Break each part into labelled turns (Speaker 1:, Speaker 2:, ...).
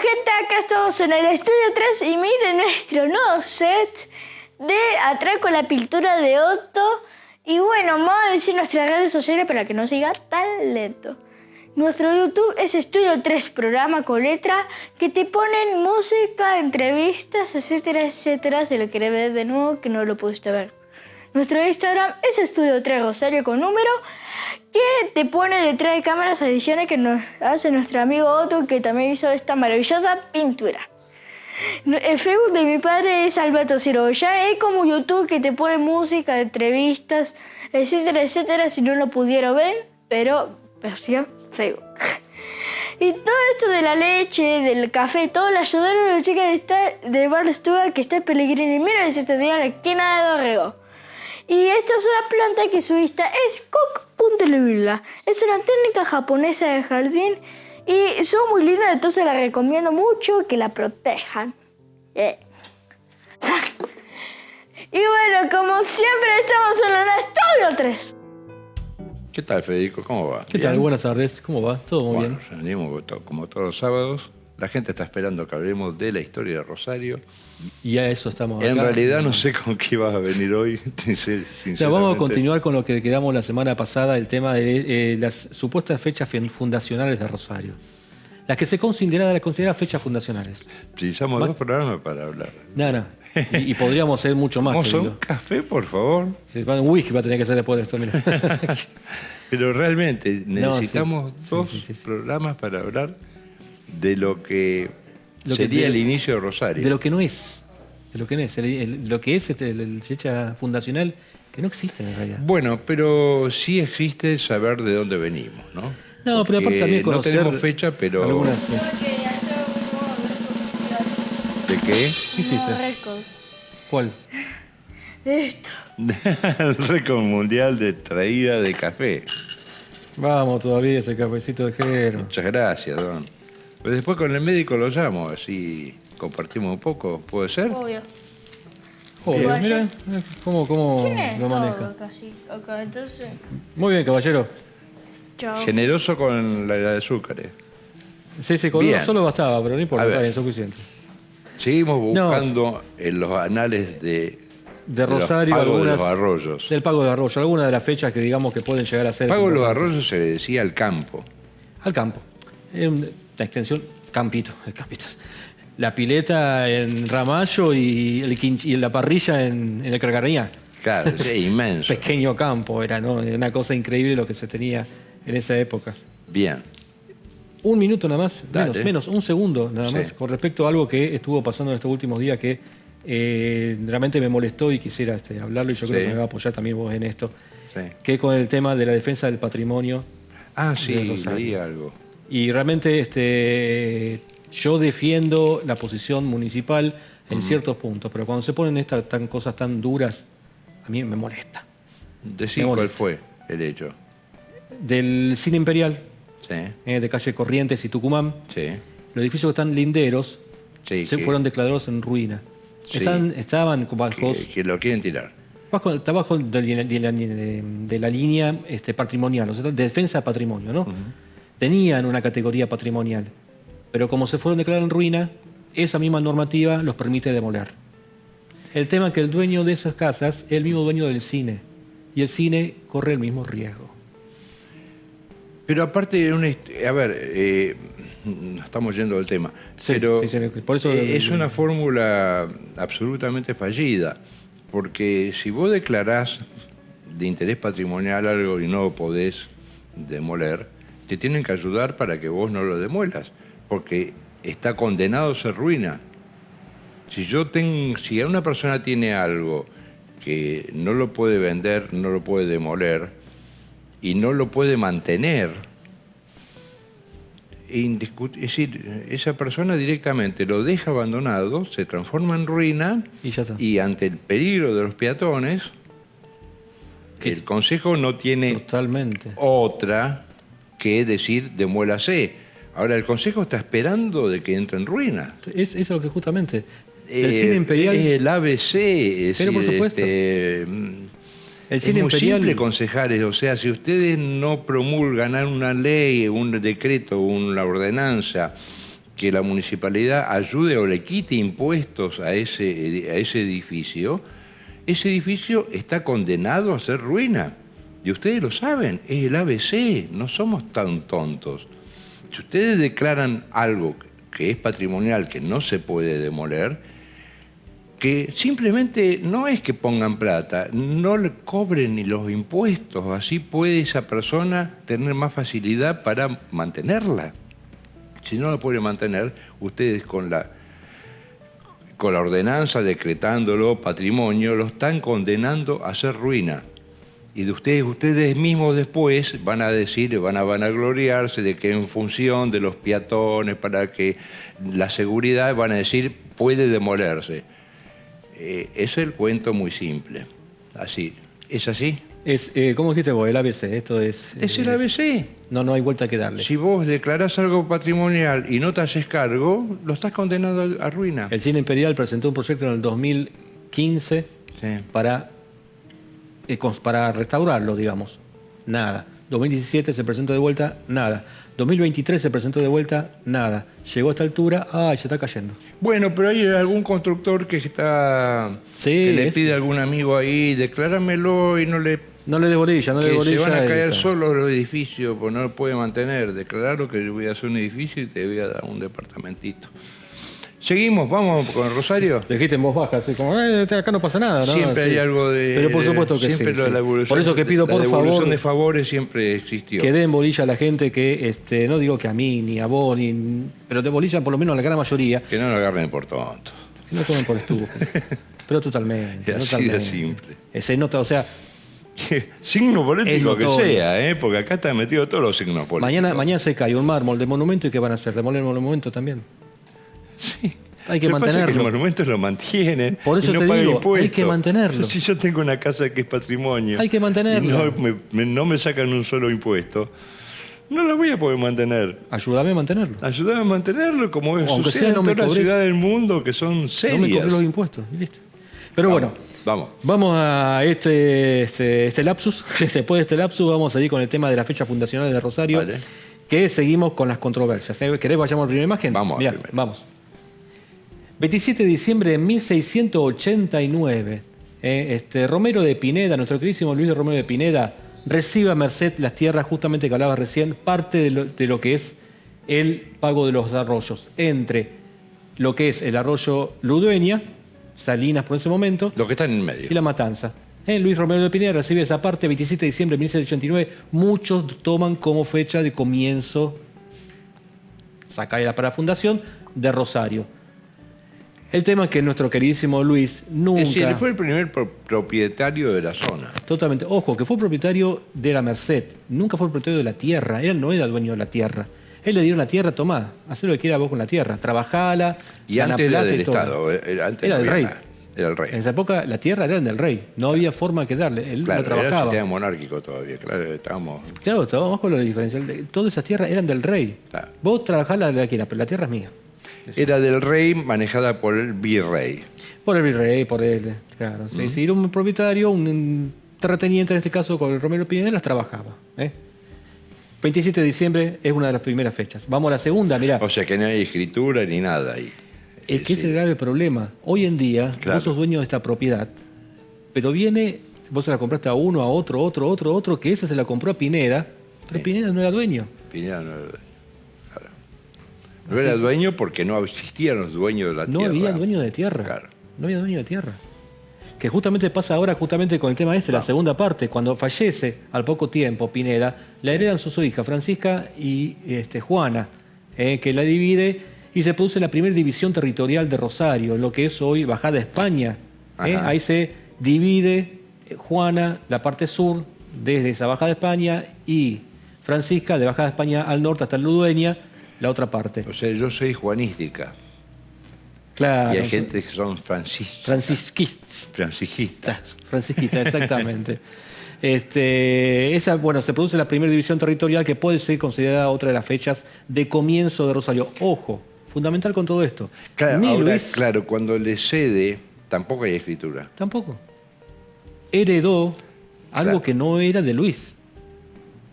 Speaker 1: gente, acá estamos en el estudio 3 y miren nuestro nuevo set de Atraco a la pintura de Otto. Y bueno, vamos a decir nuestras redes sociales para que no siga tan lento. Nuestro YouTube es Estudio 3, programa con letra, que te ponen música, entrevistas, etcétera, etcétera, si lo quieres ver de nuevo, que no lo pudiste ver. Nuestro Instagram es Estudio 3 Rosario con número, que te pone detrás de cámaras ediciones que nos hace nuestro amigo Otto, que también hizo esta maravillosa pintura. El Facebook de mi padre es Alberto Ciroboya, es como YouTube que te pone música, entrevistas, etcétera, etcétera, si no lo pudieron ver, pero versión Facebook. Y todo esto de la leche, del café, todo lo ayudaron a la chica de Bar Stuart que está en Pellegrini 1970 en la esquina de Dorrego. Y esta es una planta que su vista es Coc puntilibula. Es una técnica japonesa de jardín y son muy lindas, entonces la recomiendo mucho que la protejan. Y bueno, como siempre estamos en el Estudio 3.
Speaker 2: ¿Qué tal, Federico? ¿Cómo va?
Speaker 3: ¿Qué tal? Buenas tardes. ¿Cómo va? ¿Todo muy bien?
Speaker 2: Venimos como todos los sábados. La gente está esperando que hablemos de la historia de Rosario.
Speaker 3: Y a eso estamos acá.
Speaker 2: En realidad no sé con qué vas a venir hoy, sinceramente.
Speaker 3: O sea, vamos a continuar con lo que quedamos la semana pasada, el tema de las supuestas fechas fundacionales de Rosario. Las que se consideran fechas fundacionales.
Speaker 2: Precisamos dos programas para hablar.
Speaker 3: No. Y podríamos ser mucho más.
Speaker 2: ¿Vamos a un café, por favor?
Speaker 3: Un whisky va a tener que ser después de esto, mira.
Speaker 2: Pero realmente necesitamos dos programas para hablar de lo que sería el inicio de Rosario.
Speaker 3: De lo que no es. De lo que no es. Lo que es la fecha fundacional, que no existe en realidad.
Speaker 2: Bueno, pero sí existe saber de dónde venimos, ¿no?
Speaker 3: No, pero aparte también conocer...
Speaker 2: No tenemos fecha, pero...
Speaker 3: Algunas, sí.
Speaker 2: ¿De qué?
Speaker 3: ¿Qué hiciste? ¿Cuál?
Speaker 1: Esto.
Speaker 2: El récord mundial de traída de café.
Speaker 3: Vamos todavía ese cafecito de Jero.
Speaker 2: Muchas gracias, don. Pues después con el médico lo llamo, así compartimos un poco, ¿puede ser?
Speaker 1: Obvio.
Speaker 3: Joder, mira cómo lo maneja.
Speaker 1: Casi. Acá, entonces...
Speaker 3: Muy bien, caballero.
Speaker 1: Chao.
Speaker 2: Generoso con la azúcares.
Speaker 3: Sí, con uno solo bastaba, pero no importa, está bien, suficiente.
Speaker 2: Seguimos buscando en los anales de
Speaker 3: Rosario,
Speaker 2: de los arroyos.
Speaker 3: Del pago de arroyo, algunas de las fechas que digamos que pueden llegar a ser...
Speaker 2: Pago de los arroyos se le decía al campo.
Speaker 3: Al campo. La extensión, campito. La pileta en Ramallo y la parrilla en el Cargarñá.
Speaker 2: Claro, es inmenso.
Speaker 3: Pequeño campo era, ¿no? Era una cosa increíble lo que se tenía en esa época.
Speaker 2: Bien.
Speaker 3: Un minuto nada más, menos, un segundo nada más,
Speaker 2: Sí.
Speaker 3: con respecto a algo que estuvo pasando en estos últimos días que realmente me molestó y quisiera hablarlo, y yo creo que me va a apoyar también vos en esto, que es con el tema de la defensa del patrimonio.
Speaker 2: Ah, sí, leí algo.
Speaker 3: Y realmente yo defiendo la posición municipal en ciertos puntos, pero cuando se ponen cosas tan duras, a mí me molesta.
Speaker 2: Decir cuál fue el hecho.
Speaker 3: Del Cine Imperial,
Speaker 2: sí.
Speaker 3: De calle Corrientes y Tucumán,
Speaker 2: Sí.
Speaker 3: los edificios que están linderos fueron declarados en ruina.
Speaker 2: Sí.
Speaker 3: Estaban bajo...
Speaker 2: Que lo quieren tirar.
Speaker 3: Está bajo de la línea patrimonial, o sea, de defensa de patrimonio, ¿no? Tenían una categoría patrimonial, pero como se fueron declarados en ruina, esa misma normativa los permite demoler. El tema es que el dueño de esas casas es el mismo dueño del cine, y el cine corre el mismo riesgo.
Speaker 2: Pero aparte, no estamos yendo del tema, pero
Speaker 3: por eso
Speaker 2: es una fórmula absolutamente fallida, porque si vos declarás de interés patrimonial algo y no lo podés demoler, te tienen que ayudar para que vos no lo demuelas, porque está condenado a ser ruina. Si una persona tiene algo que no lo puede vender, no lo puede demoler y no lo puede mantener, es decir, esa persona directamente lo deja abandonado, se transforma en ruina
Speaker 3: y ya está.
Speaker 2: Y ante el peligro de los peatones, el Consejo no tiene otra que decir demuélase. Ahora el Consejo está esperando de que entre en ruina.
Speaker 3: Eso es lo que justamente... El Cine Imperial...
Speaker 2: Es el ABC.
Speaker 3: Pero por supuesto.
Speaker 2: El Cine Imperial... simple, concejales. O sea, si ustedes no promulgan una ley, un decreto, una ordenanza que la municipalidad ayude o le quite impuestos a ese edificio está condenado a ser ruina. Y ustedes lo saben, es el ABC, no somos tan tontos. Si ustedes declaran algo que es patrimonial, que no se puede demoler, que simplemente no es que pongan plata, no le cobren ni los impuestos, así puede esa persona tener más facilidad para mantenerla. Si no la puede mantener, ustedes con la ordenanza decretándolo patrimonio, lo están condenando a ser ruina. Y de ustedes mismos después van a decir, van a vanagloriarse de que en función de los peatones, para que la seguridad, van a decir, puede demolerse. Es el cuento muy simple. Así. ¿Es así?
Speaker 3: ¿Cómo dijiste vos? El ABC. Esto es...
Speaker 2: Es el ABC.
Speaker 3: No hay vuelta que darle.
Speaker 2: Si vos declarás algo patrimonial y no te haces cargo, lo estás condenando a ruina.
Speaker 3: El Cine Imperial presentó un proyecto en el 2015 para restaurarlo, digamos. Nada. 2017 se presentó de vuelta, nada. 2023 se presentó de vuelta, nada. Llegó a esta altura, se está cayendo.
Speaker 2: Bueno, pero hay algún constructor que le pide a algún amigo ahí, decláramelo y no le
Speaker 3: dé bolilla, no le dé bolilla.
Speaker 2: Se van a caer solos los edificios, pues no lo puede mantener. Declararlo que yo voy a hacer un edificio y te voy a dar un departamentito. Seguimos, vamos con Rosario.
Speaker 3: Lo dijiste en voz baja, así como, acá no pasa nada, ¿no?
Speaker 2: Siempre hay algo de...
Speaker 3: Pero por supuesto que
Speaker 2: siempre
Speaker 3: sí.
Speaker 2: La evolución,
Speaker 3: por eso que pido, por favor... La devolución
Speaker 2: de favores siempre existió.
Speaker 3: Que den bolilla a la gente que, no digo que a mí, ni a vos, pero de bolilla por lo menos a la gran mayoría.
Speaker 2: Que no lo agarren por tontos.
Speaker 3: Que no tomen por estúpidos. Pero totalmente.
Speaker 2: Así de simple.
Speaker 3: Se nota, o sea...
Speaker 2: signo político que sea, porque acá están metidos todos los signos políticos.
Speaker 3: Mañana se cae un mármol de monumento y ¿qué van a hacer? ¿Demoler el monumento también?
Speaker 2: Sí.
Speaker 3: Hay que mantenerlo.
Speaker 2: Pasa que los monumentos lo mantienen.
Speaker 3: Por eso
Speaker 2: y no
Speaker 3: te
Speaker 2: pagan
Speaker 3: digo,
Speaker 2: impuestos.
Speaker 3: hay que mantenerlo.
Speaker 2: Si yo tengo una casa que es patrimonio.
Speaker 3: Hay que mantenerlo.
Speaker 2: Y no me sacan un solo impuesto, no la voy a poder mantener.
Speaker 3: Ayúdame a mantenerlo.
Speaker 2: Ayúdame a mantenerlo, como es
Speaker 3: aunque
Speaker 2: sucede
Speaker 3: sea, no
Speaker 2: en
Speaker 3: me
Speaker 2: todas las
Speaker 3: cobres,
Speaker 2: ciudades del mundo que son serias.
Speaker 3: No me cobré los impuestos, y listo. Pero
Speaker 2: Vamos
Speaker 3: a este lapsus. Después de este lapsus vamos a ir con el tema de la fecha fundacional de Rosario, que seguimos con las controversias. ¿Querés vayamos a la primera imagen?
Speaker 2: Vamos.
Speaker 3: Mirá, vamos. 27 de diciembre de 1689, Romero de Pineda, nuestro queridísimo Luis de Romero de Pineda, recibe a merced las tierras justamente que hablaba recién, parte de lo que es el pago de los arroyos, entre lo que es el arroyo Ludueña, Salinas por ese momento,
Speaker 2: lo que está en el medio,
Speaker 3: y La Matanza. Luis Romero de Pineda recibe esa parte, 27 de diciembre de 1689, muchos toman como fecha de comienzo, saca para la fundación, de Rosario. El tema es que nuestro queridísimo Luis nunca...
Speaker 2: Es decir, fue el primer propietario de la zona.
Speaker 3: Totalmente. Ojo, que fue propietario de la Merced. Nunca fue propietario de la tierra. Él no era dueño de la tierra. Él le dio la tierra, tomá, haz lo que quiera vos con la tierra. Trabajala.
Speaker 2: Y antes era del Estado.
Speaker 3: Era del rey.
Speaker 2: Era el rey.
Speaker 3: En esa época la tierra era del rey. No había forma que darle. Él
Speaker 2: claro,
Speaker 3: no trabajaba.
Speaker 2: Era el sistema monárquico todavía. Claro, estábamos
Speaker 3: con la diferencia. Todas esas tierras eran del rey.
Speaker 2: Claro.
Speaker 3: Vos trabajala la que quieras, pero la tierra es mía.
Speaker 2: Era del rey, manejada por el virrey.
Speaker 3: Por el virrey, por él, claro. Sí, sí, era un propietario, un terrateniente en este caso, con el Romero Pineda, las trabajaba. 27 de diciembre es una de las primeras fechas. Vamos a la segunda, mirá.
Speaker 2: O sea que no hay escritura ni nada ahí.
Speaker 3: Es que ese es el grave problema. Hoy en día, vos sos dueño de esta propiedad, pero vos se la compraste a uno, a otro, que esa se la compró a Pineda, pero Pineda no era dueño.
Speaker 2: Pineda no era dueño. No era dueño porque no existían los dueños de la tierra.
Speaker 3: No había dueño de tierra.
Speaker 2: Claro.
Speaker 3: No había dueño de tierra. Que justamente pasa ahora, justamente con el tema la segunda parte, cuando fallece al poco tiempo Pineda, la heredan sus hijas, Francisca y Juana, que la divide y se produce la primera división territorial de Rosario, lo que es hoy Bajada España. Ahí se divide Juana, la parte sur, desde esa Bajada España, y Francisca, de Bajada España al norte hasta Ludueña, la otra parte.
Speaker 2: O sea, yo soy juanística.
Speaker 3: Claro.
Speaker 2: Y hay gente que son francisquistas.
Speaker 3: Francisquistas, exactamente. Se produce la primera división territorial que puede ser considerada otra de las fechas de comienzo de Rosario. Ojo, fundamental con todo esto.
Speaker 2: Claro, cuando le cede, tampoco hay escritura.
Speaker 3: Tampoco. Heredó algo que no era de Luis.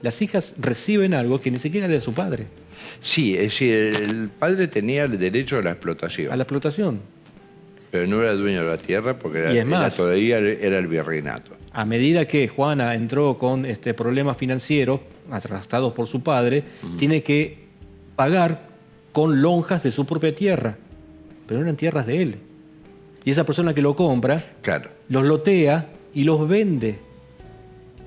Speaker 3: Las hijas reciben algo que ni siquiera era de su padre.
Speaker 2: Sí, es decir, el padre tenía el derecho a la explotación,
Speaker 3: a la explotación.
Speaker 2: pero no era dueño de la tierra porque
Speaker 3: Y es más,
Speaker 2: todavía era el virreinato.
Speaker 3: A medida que Juana entró con problemas financieros, arrastrados por su padre, tiene que pagar con lonjas de su propia tierra, pero eran tierras de él. Y esa persona que lo compra,
Speaker 2: Claro,
Speaker 3: los lotea y los vende.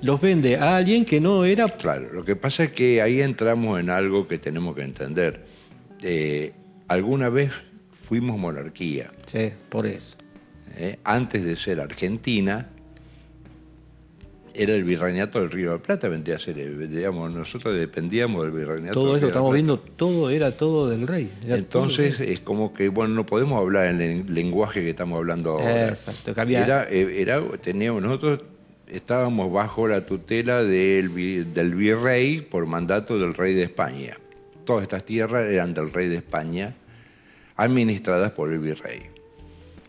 Speaker 3: Los vende a alguien que no era...
Speaker 2: claro. Lo que pasa es que ahí entramos en algo que tenemos que entender. Alguna vez fuimos monarquía.
Speaker 3: Sí, por eso.
Speaker 2: Antes de ser Argentina, era el virreinato del Río de la Plata, vendría a ser, digamos, nosotros dependíamos del virreinato
Speaker 3: Todo
Speaker 2: del
Speaker 3: esto
Speaker 2: Río de la
Speaker 3: estamos
Speaker 2: Plata.
Speaker 3: viendo, era todo del rey. Era
Speaker 2: Entonces
Speaker 3: todo del
Speaker 2: es como que, bueno, no podemos hablar en el lenguaje que estamos hablando
Speaker 3: rey.
Speaker 2: ahora.
Speaker 3: Exacto, que había-
Speaker 2: Nosotros estábamos bajo la tutela del virrey por mandato del rey de España. Todas estas tierras eran del rey de España, administradas por el virrey.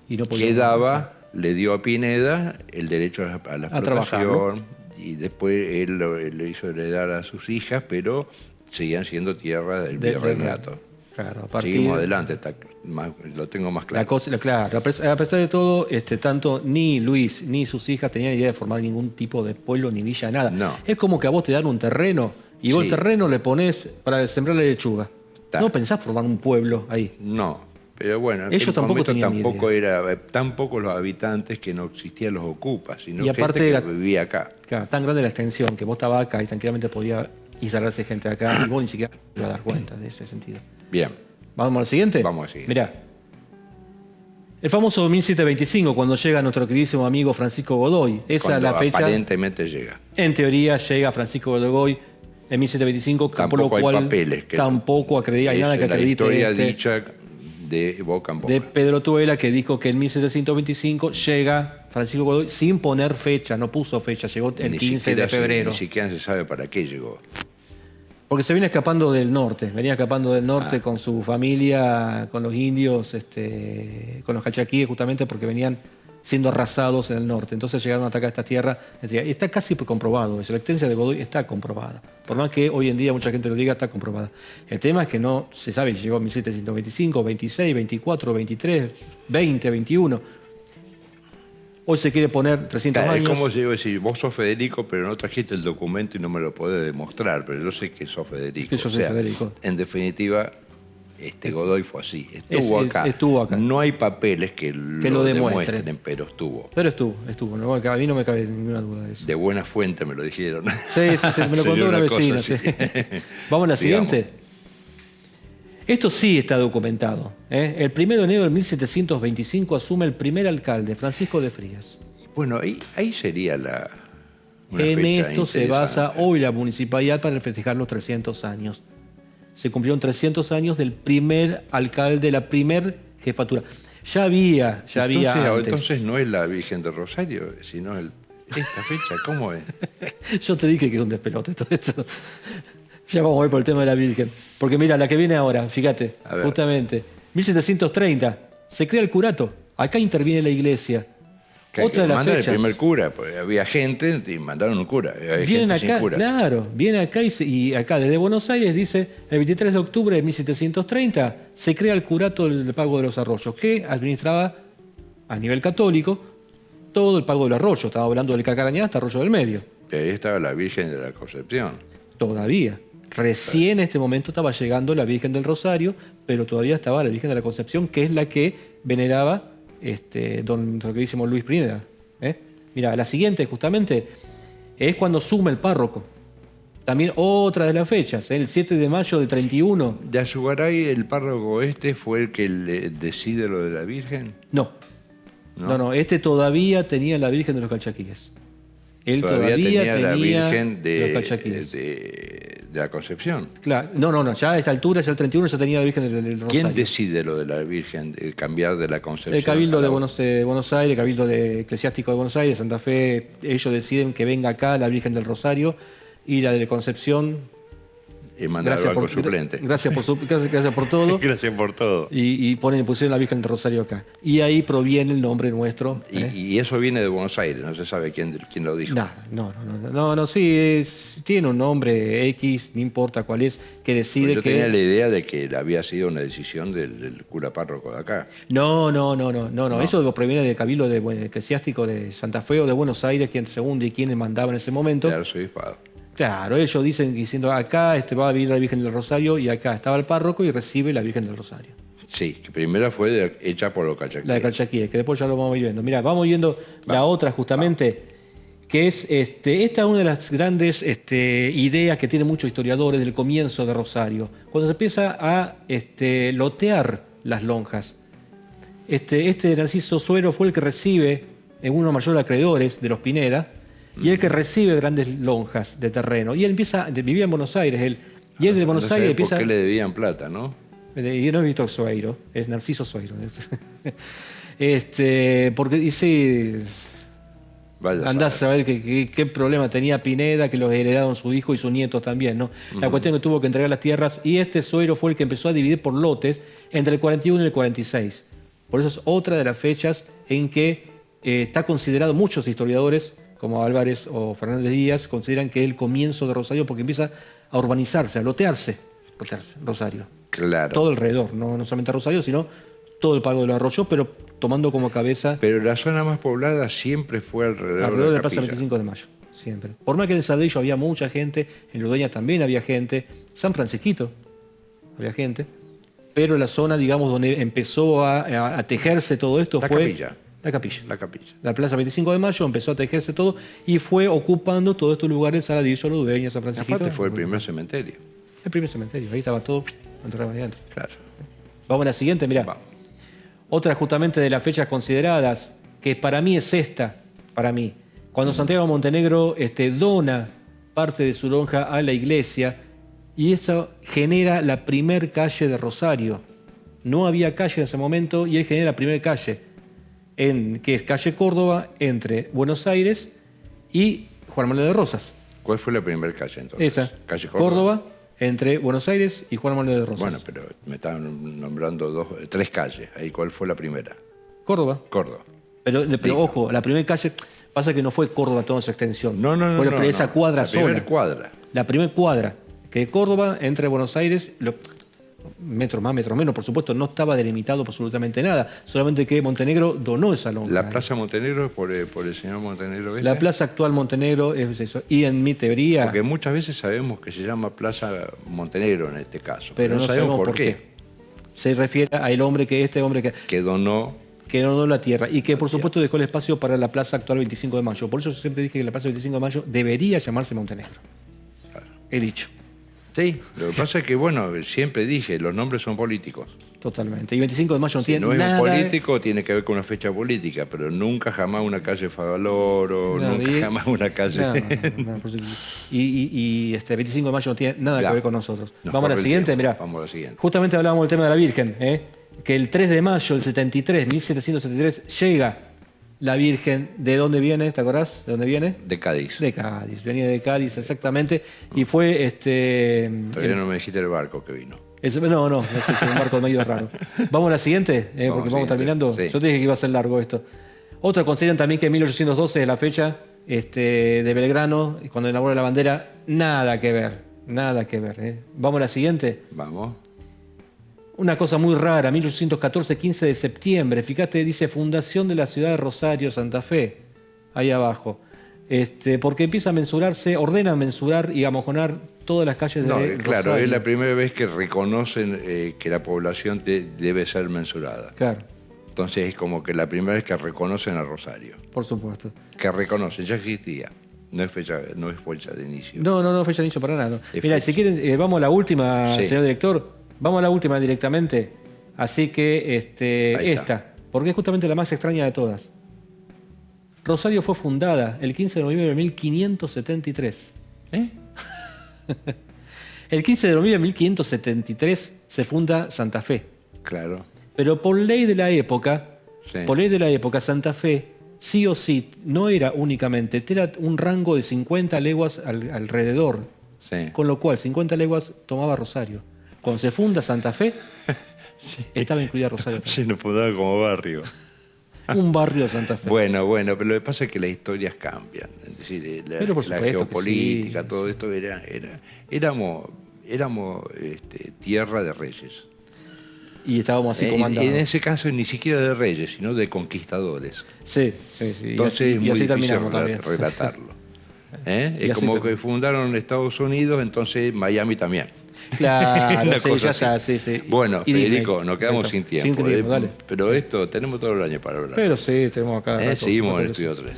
Speaker 3: y no podía-
Speaker 2: Le dio a Pineda el derecho a la
Speaker 3: trabajarlo.
Speaker 2: explotación y después él le hizo heredar a sus hijas, pero seguían siendo tierra del
Speaker 3: del
Speaker 2: virreinato.
Speaker 3: rey. Claro, a partir...
Speaker 2: Seguimos adelante, lo tengo más claro.
Speaker 3: La cosa, claro, a pesar de todo, tanto ni Luis ni sus hijas tenían idea de formar ningún tipo de pueblo ni villa, nada.
Speaker 2: No.
Speaker 3: Es como que a vos te dan un terreno y vos
Speaker 2: Sí.
Speaker 3: el terreno le ponés para sembrar la lechuga.
Speaker 2: Ta.
Speaker 3: No pensás formar un pueblo ahí.
Speaker 2: No, pero bueno, en
Speaker 3: Ellos
Speaker 2: aquel
Speaker 3: tampoco
Speaker 2: momento
Speaker 3: tenían ni
Speaker 2: tampoco era tan pocos los habitantes que no existían los ocupas, sino
Speaker 3: Y aparte
Speaker 2: gente
Speaker 3: era-
Speaker 2: que vivía acá.
Speaker 3: Claro, tan grande la extensión que vos estabas acá y tranquilamente podía instalarse gente acá y vos ni siquiera te ibas a dar cuenta de ese sentido.
Speaker 2: Bien,
Speaker 3: ¿Vamos al siguiente?
Speaker 2: Vamos al siguiente.
Speaker 3: Mirá. El famoso 1725, cuando llega nuestro queridísimo amigo Francisco Godoy. Esa es
Speaker 2: cuando
Speaker 3: la fecha.
Speaker 2: aparentemente llega.
Speaker 3: En teoría llega Francisco Godoy en 1725, por lo
Speaker 2: Tampoco hay
Speaker 3: cual
Speaker 2: papeles.
Speaker 3: tampoco hay nada que
Speaker 2: la
Speaker 3: acredite
Speaker 2: historia dicha de boca en boca.
Speaker 3: de Pedro Tuela, que dijo que en 1725 llega Francisco Godoy sin poner fecha, no puso fecha, llegó el
Speaker 2: Ni
Speaker 3: 15
Speaker 2: siquiera
Speaker 3: de febrero.
Speaker 2: Ni siquiera se sabe para qué llegó.
Speaker 3: Porque se viene escapando del norte, venía escapando del norte con su familia, con los indios, con los calchaquíes, justamente porque venían siendo arrasados en el norte. Entonces llegaron a atacar esta tierra. Está casi comprobado eso. La existencia de Godoy está comprobada. Por más que hoy en día mucha gente lo diga, está comprobada. El tema es que no se sabe si llegó en 1725, 26, 24, 23, 20, 21. Hoy se quiere poner 300
Speaker 2: Es
Speaker 3: años.
Speaker 2: como si yo decir, vos sos Federico, pero no trajiste el documento y no me lo podés demostrar, pero yo sé que sos Federico.
Speaker 3: Que yo soy Federico.
Speaker 2: En definitiva, Godoy fue así. Estuvo acá.
Speaker 3: estuvo acá.
Speaker 2: No hay papeles que
Speaker 3: lo demuestren.
Speaker 2: pero estuvo.
Speaker 3: Pero estuvo. No, a mí no me cabe ninguna duda de eso.
Speaker 2: De buena fuente me lo dijeron.
Speaker 3: Sí, me lo
Speaker 2: Sería
Speaker 3: contó una
Speaker 2: una cosa
Speaker 3: vecina.
Speaker 2: así.
Speaker 3: Sí. Vamos a la
Speaker 2: Sigamos.
Speaker 3: siguiente. Esto sí está documentado. El 1 de enero de 1725 asume el primer alcalde, Francisco de Frías.
Speaker 2: Bueno, ahí sería una
Speaker 3: En
Speaker 2: fecha
Speaker 3: esto se basa
Speaker 2: interesante.
Speaker 3: hoy la municipalidad para festejar los 300 años. Se cumplieron 300 años del primer alcalde, de la primer jefatura. Ya había antes.
Speaker 2: Entonces no es la Virgen de Rosario, sino esta fecha. ¿Cómo es?
Speaker 3: Yo te dije que es un despelote todo esto. Ya vamos a ver por el tema de la Virgen. Porque mira, la que viene ahora, fíjate,
Speaker 2: A ver.
Speaker 3: justamente, 1730, se crea el curato. Acá interviene la iglesia. Otra de las
Speaker 2: mandan el
Speaker 3: fechas.
Speaker 2: primer cura, porque había gente y mandaron un cura. Había
Speaker 3: Vienen
Speaker 2: gente sin
Speaker 3: acá,
Speaker 2: cura.
Speaker 3: claro, viene acá y acá desde Buenos Aires dice, el 23 de octubre de 1730 se crea el curato del pago de los arroyos, que administraba a nivel católico todo el pago del arroyo. Estaba hablando del Cacarañá hasta Arroyo del Medio.
Speaker 2: Y ahí estaba la Virgen de la Concepción.
Speaker 3: Todavía. Recién en este momento estaba llegando la Virgen del Rosario, pero todavía estaba la Virgen de la Concepción, que es la que veneraba nuestro queridísimo Luis Pineda. Mira, la siguiente justamente es cuando suma el párroco. También otra de las fechas, el 7 de mayo de 31.
Speaker 2: ¿De Azugaray el párroco fue el que decide lo de la Virgen?
Speaker 3: No, no, todavía tenía la Virgen de los Calchaquíes. Él
Speaker 2: Todavía tenía la Virgen
Speaker 3: los
Speaker 2: de
Speaker 3: Calchaquíes.
Speaker 2: la Concepción.
Speaker 3: Claro, no, ya a esta altura, ya el 31, ya tenía la Virgen del Rosario.
Speaker 2: ¿Quién decide lo de la Virgen, de cambiar de la Concepción?
Speaker 3: El Cabildo
Speaker 2: a
Speaker 3: de
Speaker 2: la-
Speaker 3: Buenos Aires, el Cabildo Eclesiástico de Buenos Aires, Santa Fe, ellos deciden que venga acá la Virgen del Rosario y la de Concepción.
Speaker 2: mandar al banco suplente.
Speaker 3: Gracias por todo.
Speaker 2: Gracias por todo.
Speaker 3: Y pusieron la Virgen del Rosario acá. Y ahí proviene el nombre nuestro.
Speaker 2: Y eso viene de Buenos Aires, no se sabe quién lo dijo.
Speaker 3: No, sí, tiene un nombre X, no importa cuál es, que decide
Speaker 2: pues yo tenía la idea de que había sido una decisión del cura párroco de acá.
Speaker 3: No. Eso proviene del Cabildo Eclesiástico de Santa Fe o de Buenos Aires, según de quién mandaba en ese momento.
Speaker 2: De arzobispado.
Speaker 3: Claro, ellos diciendo acá va a vivir la Virgen del Rosario y acá estaba el párroco y recibe la Virgen del Rosario.
Speaker 2: Sí, que primero fue hecha por los calchaquíes.
Speaker 3: La de Calchaquíes, que después ya lo vamos viendo. Mirá, vamos viendo la otra justamente, que es, esta es una de las grandes ideas que tienen muchos historiadores del comienzo de Rosario, cuando se empieza a lotear las lonjas. Este Narciso Suero fue el que recibe, en uno mayor de acreedores de los Pineda, y el que recibe grandes lonjas de terreno. Y él vivía en Buenos Aires, y él de Buenos Aires empieza...
Speaker 2: ¿Por qué le debían plata, no?
Speaker 3: Yo no he visto Sueiro, es Narciso Sueiro. Porque dice... Andás a saber qué problema tenía Pineda, que los heredaron su hijo y sus nietos también, ¿no? La cuestión es que tuvo que entregar las tierras, y Sueiro fue el que empezó a dividir por lotes entre el 41 y el 46. Por eso es otra de las fechas en que está considerado, muchos historiadores, como Álvarez o Fernández Díaz, consideran que es el comienzo de Rosario porque empieza a urbanizarse, a lotearse Rosario.
Speaker 2: Claro.
Speaker 3: Todo alrededor, no solamente Rosario, sino todo el Pago de los Arroyos, pero tomando como cabeza...
Speaker 2: Pero la zona más poblada siempre fue alrededor
Speaker 3: de la Plaza 25 de Mayo, siempre. Por más que en Saldillo había mucha gente, en Ludueña también había gente, San Francisquito había gente, pero la zona, digamos, donde empezó a tejerse todo esto fue... La capilla. La Plaza 25 de Mayo empezó a tejerse todo y fue ocupando todos estos lugares, Saladillo, Ludueña, San Francisco.
Speaker 2: Aparte fue el primer cementerio.
Speaker 3: El primer cementerio, ahí estaba todo, entraba ahí adentro.
Speaker 2: Claro.
Speaker 3: Vamos a la siguiente, mirá. Vamos. Otra justamente de las fechas consideradas, que para mí es esta, cuando Santiago Montenegro dona parte de su lonja a la iglesia, y eso genera la primer calle de Rosario. No había calle en ese momento y él genera la primera calle, que es calle Córdoba, entre Buenos Aires y Juan Manuel de Rosas.
Speaker 2: ¿Cuál fue la primera calle entonces?
Speaker 3: Esa,
Speaker 2: calle
Speaker 3: Córdoba, entre Buenos Aires y Juan Manuel de Rosas.
Speaker 2: Bueno, pero me estaban nombrando tres calles. Ahí, ¿cuál fue la primera?
Speaker 3: Córdoba. Pero ojo, la primera calle, pasa que no fue Córdoba toda su extensión.
Speaker 2: No.
Speaker 3: Esa cuadra sola.
Speaker 2: La
Speaker 3: primera cuadra, que Córdoba entre Buenos Aires... metro más, metro menos, por supuesto, no estaba delimitado absolutamente nada, solamente que Montenegro donó esa lonja.
Speaker 2: ¿La Plaza Montenegro es por el señor Montenegro?
Speaker 3: La Plaza actual Montenegro es eso. Y en mi teoría...
Speaker 2: Porque muchas veces sabemos que se llama Plaza Montenegro en este caso,
Speaker 3: pero no sabemos por qué. Se refiere al hombre que...
Speaker 2: Que donó
Speaker 3: la tierra y que por supuesto dejó el espacio para la Plaza actual 25 de Mayo. Por eso yo siempre dije que la Plaza 25 de Mayo debería llamarse Montenegro. Claro. He dicho.
Speaker 2: Sí, lo que pasa es que, siempre dije, los nombres son políticos.
Speaker 3: Totalmente. Y 25 de Mayo no tiene nada...
Speaker 2: No es un político, tiene que ver con una fecha política, pero nunca jamás una calle Favaloro, jamás una calle...
Speaker 3: Y 25 de Mayo no tiene nada que ver con nosotros. Vamos a la siguiente, mirá.
Speaker 2: Vamos a la siguiente.
Speaker 3: Justamente hablábamos del tema de la Virgen, que el 3 de mayo del 1773, llega la Virgen. ¿De dónde viene? ¿Te acordás? ¿De dónde viene?
Speaker 2: De Cádiz.
Speaker 3: De Cádiz, venía de Cádiz, exactamente. Y fue...
Speaker 2: Todavía no me dijiste el barco que vino.
Speaker 3: No, ese es un barco medio raro. Vamos a la siguiente, porque vamos terminando. Sí. Yo te dije que iba a ser largo esto. Otros consideran también que 1812 es la fecha de Belgrano, cuando elabora la bandera. Nada que ver. Vamos a la siguiente.
Speaker 2: Vamos.
Speaker 3: Una cosa muy rara, 1814, 15 de septiembre. Fíjate, dice Fundación de la Ciudad de Rosario, Santa Fe, ahí abajo. Porque empieza a mensurarse, ordena mensurar y amojonar todas las calles de Rosario.
Speaker 2: Claro, es la primera vez que reconocen que la población debe ser mensurada.
Speaker 3: Claro.
Speaker 2: Entonces es como que la primera vez que reconocen a Rosario.
Speaker 3: Por supuesto.
Speaker 2: Que reconocen, ya existía. No es fecha de inicio.
Speaker 3: No, fecha de inicio para nada. Mira, si quieren, vamos a la última, señor director. Vamos a la última directamente. Así que esta, porque es justamente la más extraña de todas. Rosario fue fundada el 15 de noviembre de 1573. El 15 de noviembre de 1573 se funda Santa Fe.
Speaker 2: Claro.
Speaker 3: Pero por ley de la época, Santa Fe, sí o sí, no era únicamente, era un rango de 50 leguas alrededor
Speaker 2: Sí.
Speaker 3: Con lo cual 50 leguas tomaba Rosario. Cuando se funda Santa Fe, estaba incluida Rosario también.
Speaker 2: Se nos fundaba como barrio.
Speaker 3: Un barrio de Santa Fe.
Speaker 2: Bueno, pero lo que pasa es que las historias cambian. Es decir,
Speaker 3: Pero por
Speaker 2: la
Speaker 3: supuesto que
Speaker 2: geopolítica,
Speaker 3: sí,
Speaker 2: todo
Speaker 3: sí.
Speaker 2: esto éramos tierra de reyes.
Speaker 3: Y estábamos así
Speaker 2: En
Speaker 3: comandados.
Speaker 2: ese caso ni siquiera de reyes, sino de conquistadores.
Speaker 3: Sí, sí, sí.
Speaker 2: Entonces
Speaker 3: y
Speaker 2: es muy
Speaker 3: así
Speaker 2: difícil
Speaker 3: terminamos también.
Speaker 2: relatarlo.
Speaker 3: Y
Speaker 2: Es
Speaker 3: así
Speaker 2: como
Speaker 3: terminamos.
Speaker 2: que fundaron Estados Unidos, entonces Miami también.
Speaker 3: Claro,
Speaker 2: Una
Speaker 3: sí,
Speaker 2: cosa
Speaker 3: ya
Speaker 2: así.
Speaker 3: está, sí.
Speaker 2: Bueno,
Speaker 3: Y Disney.
Speaker 2: Federico, nos quedamos
Speaker 3: Ya
Speaker 2: sin
Speaker 3: está.
Speaker 2: tiempo.
Speaker 3: Sin tiempo, dale.
Speaker 2: Pero esto tenemos todo el año para hablar.
Speaker 3: Pero sí, tenemos acá. rato,
Speaker 2: Seguimos en
Speaker 3: sí,
Speaker 2: Estudio 3.